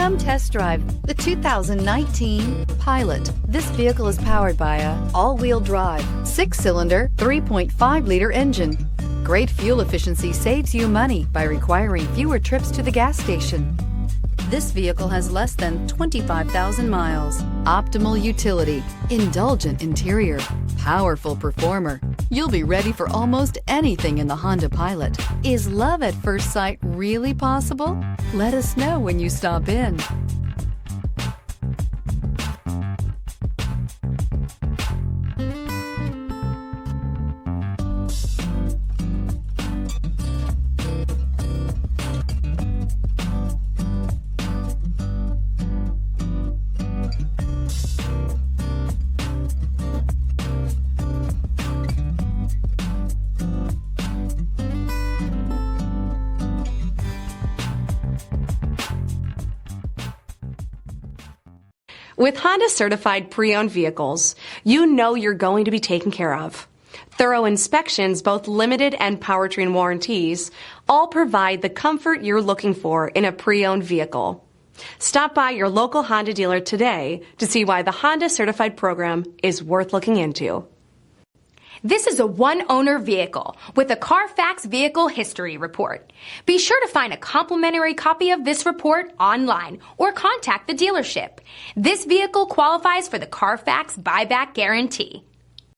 Come test drive the 2019 Pilot. This vehicle is powered by a all-wheel drive, 6-cylinder, 3.5-liter engine. Great fuel efficiency saves you money by requiring fewer trips to the gas station. This vehicle has less than 25,000 miles. Optimal utility, indulgent interior, powerful performer. You'll be ready for almost anything in the Honda Pilot. Is love at first sight really possible? Let us know when you stop in. With Honda certified pre-owned vehicles, you know you're going to be taken care of. Thorough inspections, both limited and powertrain warranties, all provide the comfort you're looking for in a pre-owned vehicle. Stop by your local Honda dealer today to see why the Honda certified program is worth looking into. This is a one-owner vehicle with a CARFAX Vehicle History Report. Be sure to find a complimentary copy of this report online or contact the dealership. This vehicle qualifies for the CARFAX Buyback Guarantee.